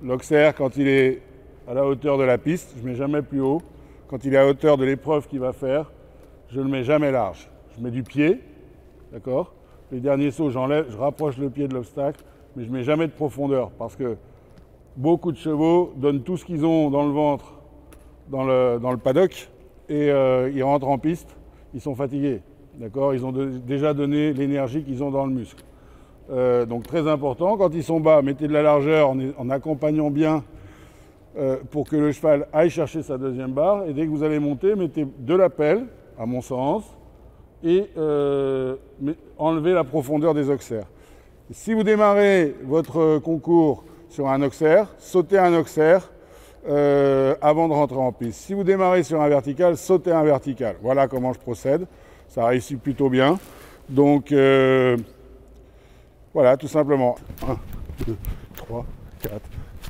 L'Auxerre, quand il est à la hauteur de la piste, je ne mets jamais plus haut. Quand il est à hauteur de l'épreuve qu'il va faire, je ne le mets jamais large. Je mets du pied, d'accord? Les derniers sauts, j'enlève, je rapproche le pied de l'obstacle, mais je ne mets jamais de profondeur parce que beaucoup de chevaux donnent tout ce qu'ils ont dans le ventre, dans le paddock, et ils rentrent en piste, ils sont fatigués, d'accord? Ils ont déjà donné l'énergie qu'ils ont dans le muscle. Donc très important, quand ils sont bas, mettez de la largeur en accompagnant bien pour que le cheval aille chercher sa deuxième barre, et dès que vous allez monter, mettez de la pelle, à mon sens, et enlevez la profondeur des Auxerres. Si vous démarrez votre concours sur un Auxerre, sautez un Auxerre avant de rentrer en piste. Si vous démarrez sur un vertical, sautez un vertical. Voilà comment je procède. Ça réussit plutôt bien. Donc, voilà, tout simplement. 1, 2, 3, 4,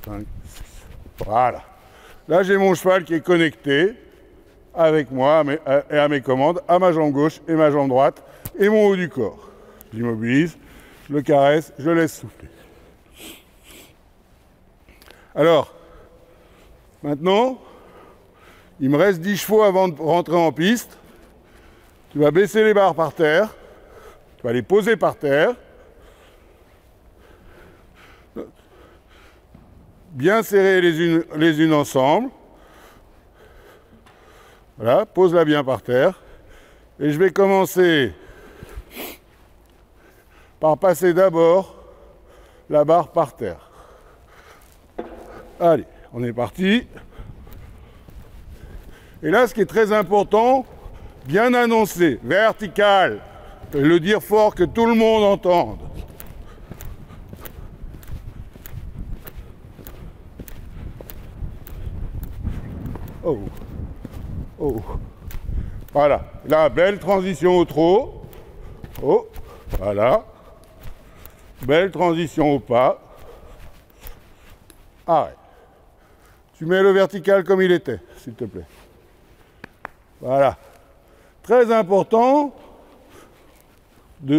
5, 6. Voilà. Là, j'ai mon cheval qui est connecté avec moi et à mes commandes, à ma jambe gauche et ma jambe droite, et mon haut du corps. J'immobilise, je le caresse, je laisse souffler. Alors, maintenant, il me reste 10 chevaux avant de rentrer en piste. Tu vas baisser les barres par terre, tu vas les poser par terre, bien serrer les unes ensemble. Voilà, pose-la bien par terre. Et je vais commencer par passer d'abord la barre par terre. Allez, on est parti. Et là, ce qui est très important, bien annoncer, vertical, et le dire fort que tout le monde entende. Oh, oh, voilà. Là, belle transition au trot. Oh, voilà. Belle transition au pas. Arrête. Tu mets le vertical comme il était, s'il te plaît. Voilà. Très important,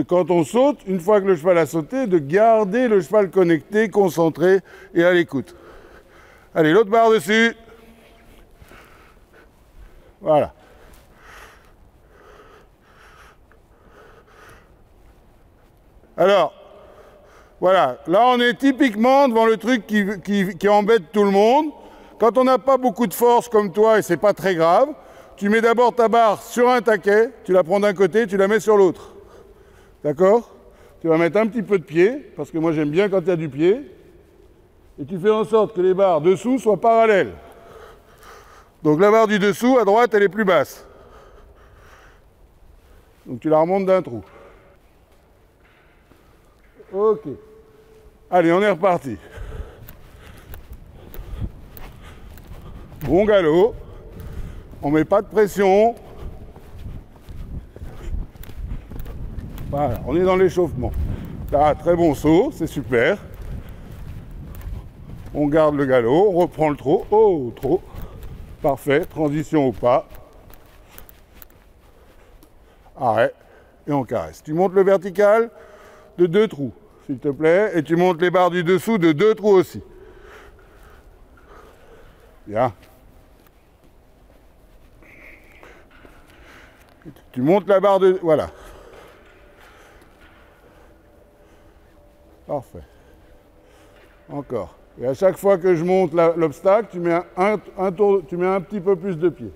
quand on saute, une fois que le cheval a sauté, de garder le cheval connecté, concentré et à l'écoute. Allez, l'autre barre dessus. Voilà. Alors, voilà. Là, on est typiquement devant le truc qui embête tout le monde. Quand on n'a pas beaucoup de force comme toi, et c'est pas très grave, tu mets d'abord ta barre sur un taquet, tu la prends d'un côté, tu la mets sur l'autre. D'accord? Tu vas mettre un petit peu de pied, parce que moi j'aime bien quand il y a du pied, et tu fais en sorte que les barres dessous soient parallèles. Donc la barre du dessous, à droite, elle est plus basse. Donc tu la remontes d'un trou. Ok. Allez, on est reparti. Bon galop. On ne met pas de pression. Voilà, on est dans l'échauffement. Là, très bon saut, c'est super. On garde le galop, on reprend le trot. Oh, trot. Parfait, transition au pas. Arrêt, et on caresse. Tu montes le vertical de 2 trous, s'il te plaît, et tu montes les barres du dessous de 2 trous aussi. Bien. Tu montes la barre de... Voilà. Parfait. Encore. Et à chaque fois que je monte l'obstacle, tu mets tu mets un petit peu plus de pied.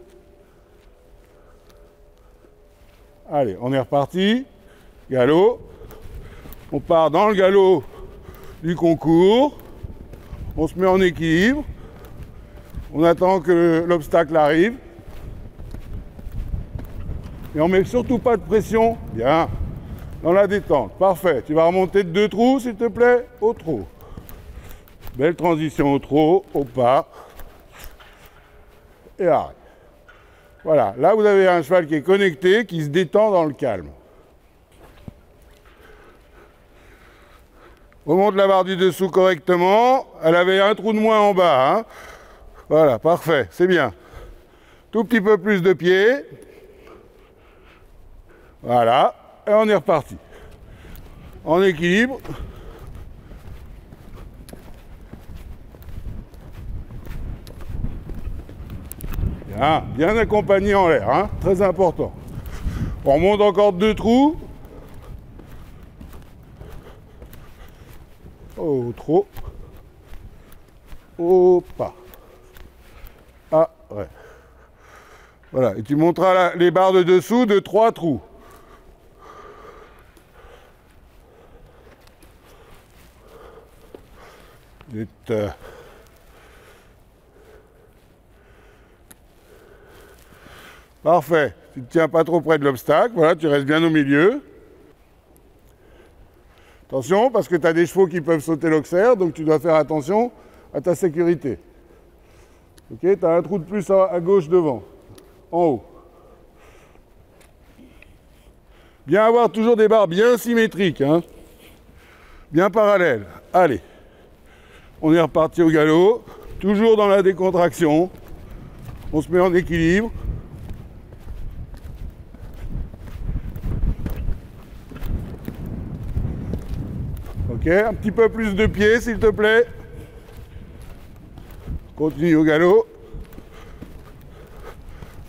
Allez, on est reparti. Galop. On part dans le galop du concours. On se met en équilibre. On attend que l'obstacle arrive. Et on ne met surtout pas de pression. Bien. Dans la détente. Parfait. Tu vas remonter de 2 trous, s'il te plaît, au trot. Belle transition au trot, au pas. Et arrête. Voilà. Là, vous avez un cheval qui est connecté, qui se détend dans le calme. Remonte la barre du dessous correctement. Elle avait un trou de moins en bas. Hein. Voilà, parfait. C'est bien. Tout petit peu plus de pied. Voilà. Et on est reparti. En équilibre. Bien accompagné en l'air, hein, très important. On remonte encore 2 trous. Oh, trop. Hop. Ah, ouais. Voilà, et tu monteras les barres de dessous de 3 trous. Vite. Parfait. Tu ne te tiens pas trop près de l'obstacle. Voilà, tu restes bien au milieu. Attention, parce que tu as des chevaux qui peuvent sauter l'oxaire, donc tu dois faire attention à ta sécurité. Ok, tu as un trou de plus à gauche devant, en haut. Bien avoir toujours des barres bien symétriques, hein, bien parallèles. Allez, on est reparti au galop, toujours dans la décontraction. On se met en équilibre. Ok, un petit peu plus de pied, s'il te plaît. Continue au galop.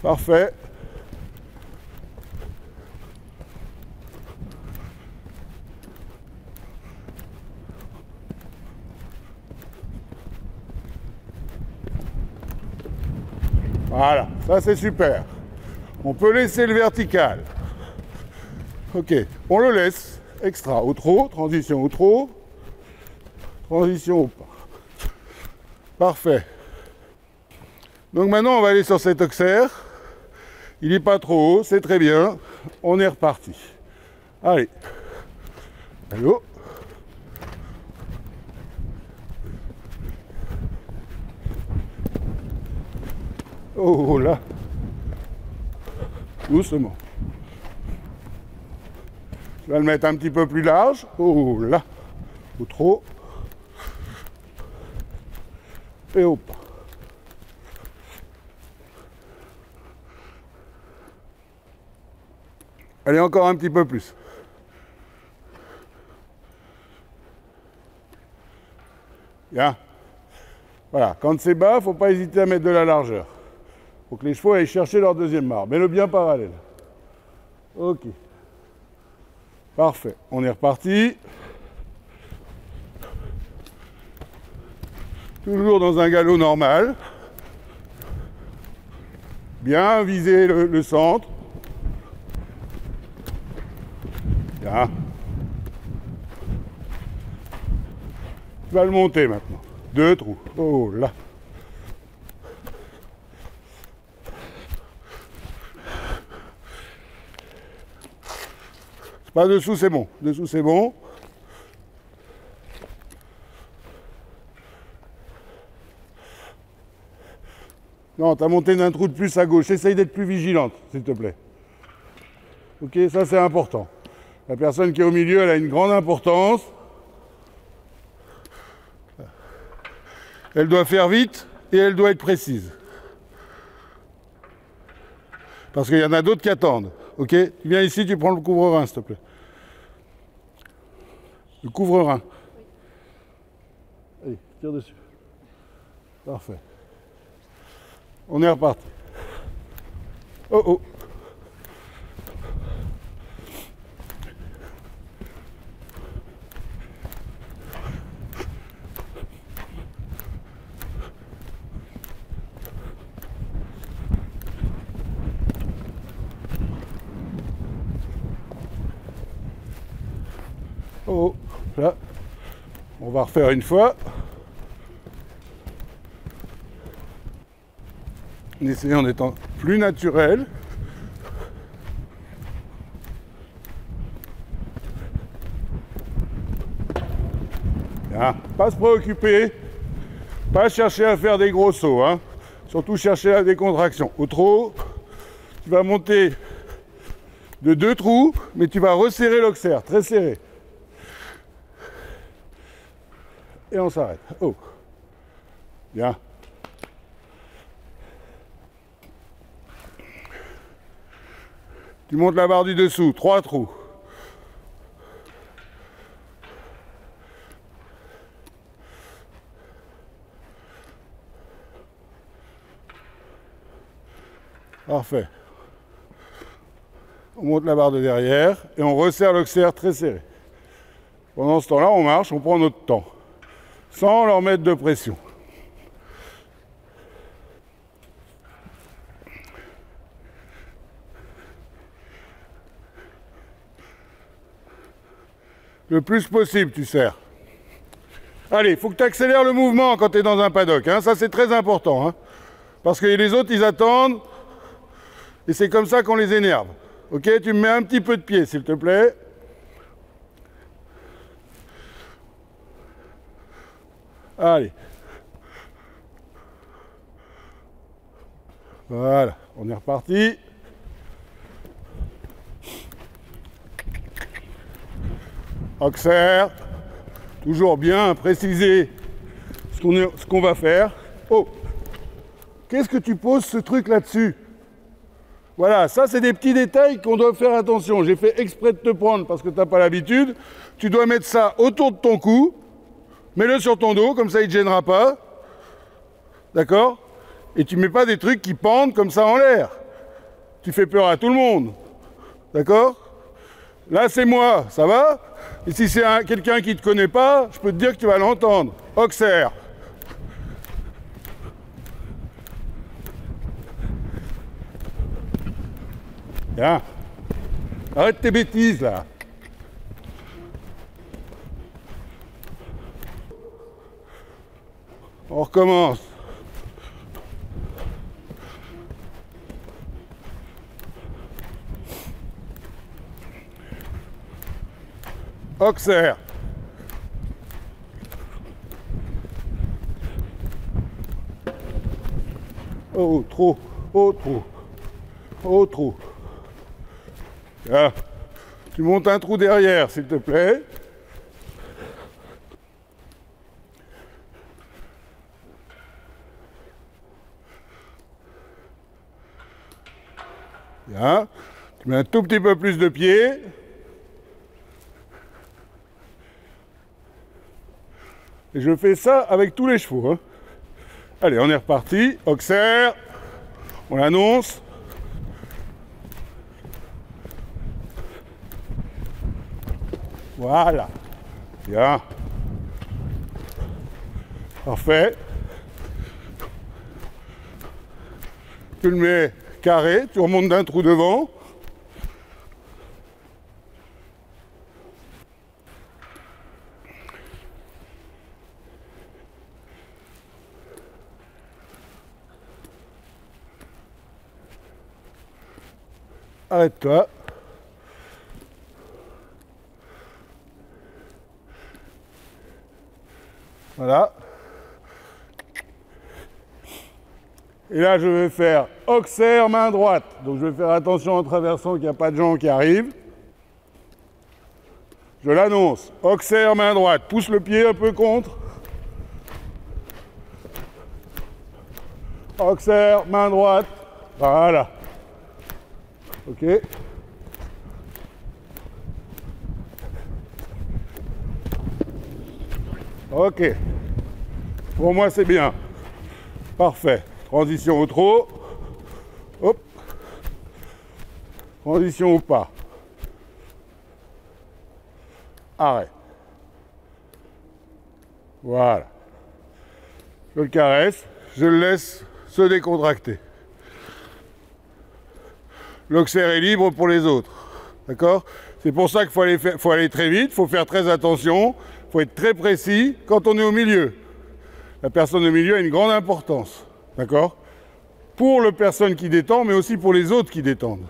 Parfait. Voilà, ça c'est super. On peut laisser le vertical. Ok, on le laisse. Extra, au trot, transition au trot, transition au pas. Parfait. Donc maintenant, on va aller sur cet oxaire. Il n'est pas trop haut, c'est très bien. On est reparti. Allez. Allô. Oh là. Doucement. Je vais le mettre un petit peu plus large. Oh là. Ou trop. Et hop. Allez, encore un petit peu plus. Bien. Voilà, quand c'est bas, il ne faut pas hésiter à mettre de la largeur. Il faut que les chevaux aillent chercher leur deuxième barre. Mets-le bien parallèle. Ok. Parfait. On est reparti. Toujours dans un galop normal. Bien viser le centre. Bien. Tu vas le monter maintenant. 2 trous. Oh là. Pas dessous, c'est bon. Dessous, c'est bon. Non, tu as monté d'un trou de plus à gauche. Essaye d'être plus vigilante, s'il te plaît. Ok, ça c'est important. La personne qui est au milieu, elle a une grande importance. Elle doit faire vite et elle doit être précise. Parce qu'il y en a d'autres qui attendent. Ok? Tu viens ici, tu prends le couvre-rein, s'il te plaît. Le couvre-rein. Oui. Allez, tire dessus. Parfait. On est reparti. Oh oh. Oh, là, on va refaire une fois. En essayant d'être plus naturel. Bien. Pas se préoccuper, pas chercher à faire des gros sauts, hein. Surtout chercher la décontraction. Au trot, tu vas monter de 2 trous, mais tu vas resserrer l'oxaire, très serré. Et on s'arrête. Oh. Bien. Tu montes la barre du dessous, 3 trous. Parfait. On monte la barre de derrière et on resserre l'oxaire très serré. Pendant ce temps-là, on marche, on prend notre temps, sans leur mettre de pression. Le plus possible, tu serres. Allez, il faut que tu accélères le mouvement quand tu es dans un paddock. Hein. Ça, c'est très important. Hein. Parce que les autres, ils attendent. Et c'est comme ça qu'on les énerve. Ok, tu me mets un petit peu de pied, s'il te plaît. Allez. Voilà, on est reparti. Oxaire. Toujours bien préciser ce qu'on va faire. Oh, qu'est-ce que tu poses ce truc là-dessus? Voilà, ça c'est des petits détails qu'on doit faire attention. J'ai fait exprès de te prendre parce que tu n'as pas l'habitude. Tu dois mettre ça autour de ton cou. Mets-le sur ton dos, comme ça il ne te gênera pas. D'accord? Et tu ne mets pas des trucs qui pendent comme ça en l'air. Tu fais peur à tout le monde. D'accord? Là c'est moi, ça va? Et si c'est quelqu'un qui ne te connaît pas, je peux te dire que tu vas l'entendre. Oxaire. Bien. Arrête tes bêtises là. On recommence. Oxaire. Oh, trop. Oh, trop. Oh, trop. Là. Tu montes un trou derrière, s'il te plaît. Bien. Tu mets un tout petit peu plus de pied. Et je fais ça avec tous les chevaux. Hein. Allez, on est reparti. Oxaire. On l'annonce. Voilà. Bien. Parfait. Tu le mets carré, tu remontes d'un trou devant. Arrête-toi. Voilà. Et là, je vais faire oxaire, main droite. Donc, je vais faire attention en traversant qu'il n'y a pas de gens qui arrivent. Je l'annonce. Oxaire, main droite. Pousse le pied un peu contre. Oxaire, main droite. Voilà. Ok. Ok. Pour moi, c'est bien. Parfait. Transition au trot. Hop. Transition au pas. Arrêt. Voilà. Je le caresse. Je le laisse se décontracter. L'oxaire est libre pour les autres. D'accord? C'est pour ça qu'il faut aller très vite, il faut faire très attention, il faut être très précis quand on est au milieu. La personne au milieu a une grande importance. D'accord? Pour la personne qui détend, mais aussi pour les autres qui détendent.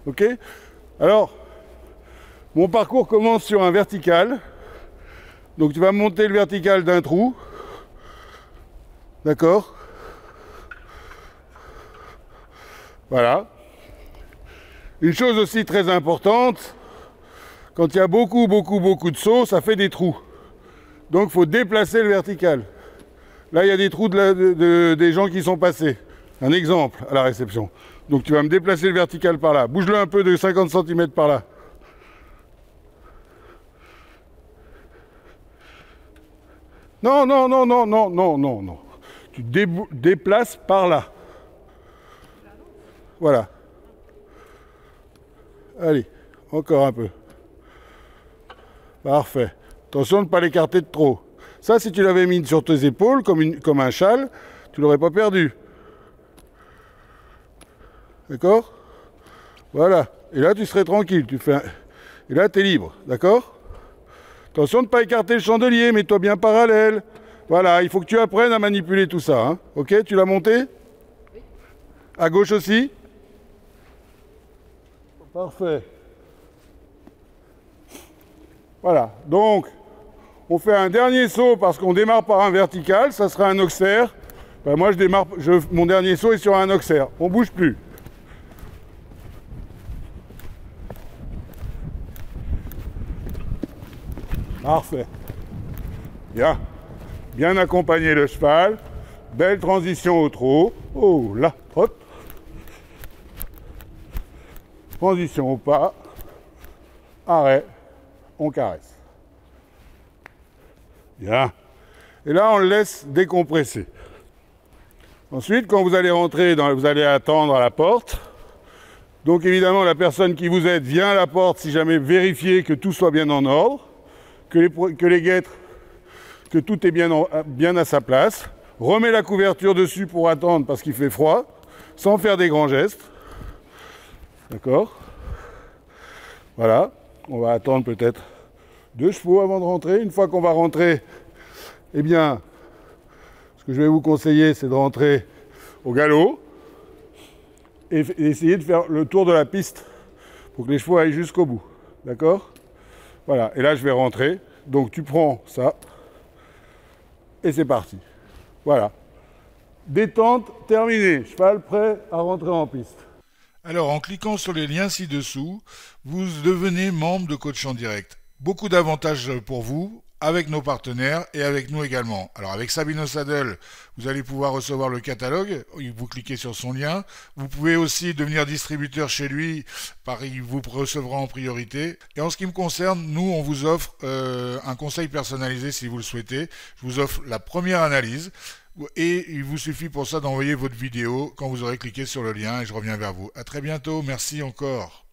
Ok? Alors, mon parcours commence sur un vertical. Donc tu vas monter le vertical d'un trou. D'accord? Voilà. Une chose aussi très importante, quand il y a beaucoup de sauts, ça fait des trous. Donc il faut déplacer le vertical. Là, il y a des trous des gens qui sont passés. Un exemple à la réception. Donc tu vas me déplacer le vertical par là. Bouge-le un peu de 50 cm par là. Non, non, non, non, non, non, non, non. Tu déplaces par là. Voilà. Allez, encore un peu. Parfait. Attention de ne pas l'écarter de trop. Ça, si tu l'avais mis sur tes épaules, comme un châle, tu l'aurais pas perdu. D'accord? Voilà. Et là, tu serais tranquille. Et là, tu es libre. D'accord? Attention de ne pas écarter le chandelier. Mets-toi bien parallèle. Voilà. Il faut que tu apprennes à manipuler tout ça. Hein. Ok? Tu l'as monté? Oui. À gauche aussi? Parfait. Voilà. Donc, on fait un dernier saut parce qu'on démarre par un vertical. Ça sera un auxerre. Ben, moi, mon dernier saut est sur un auxerre. On ne bouge plus. Parfait. Bien. Bien accompagner le cheval. Belle transition au trot. Oh là, hop. Transition au pas. Arrêt. On caresse. Bien. Et là, on le laisse décompresser. Ensuite, quand vous allez rentrer, vous allez attendre à la porte. Donc évidemment, la personne qui vous aide vient à la porte si jamais vérifier que tout soit bien en ordre, que les guêtres, que tout est bien à sa place. Remet la couverture dessus pour attendre parce qu'il fait froid, sans faire des grands gestes. D'accord? Voilà. On va attendre peut-être 2 chevaux avant de rentrer. Une fois qu'on va rentrer, eh bien, ce que je vais vous conseiller, c'est de rentrer au galop et essayer de faire le tour de la piste pour que les chevaux aillent jusqu'au bout. D'accord? Voilà. Et là, je vais rentrer. Donc, tu prends ça et c'est parti. Voilà. Détente terminée. Cheval prêt à rentrer en piste. Alors, en cliquant sur les liens ci-dessous, vous devenez membre de Coach en Direct. Beaucoup d'avantages pour vous, avec nos partenaires et avec nous également. Alors, avec Sabino Saddle, vous allez pouvoir recevoir le catalogue. Vous cliquez sur son lien. Vous pouvez aussi devenir distributeur chez lui. Il vous recevra en priorité. Et en ce qui me concerne, nous, on vous offre un conseil personnalisé si vous le souhaitez. Je vous offre la première analyse. Et il vous suffit pour ça d'envoyer votre vidéo quand vous aurez cliqué sur le lien et je reviens vers vous. À très bientôt, merci encore.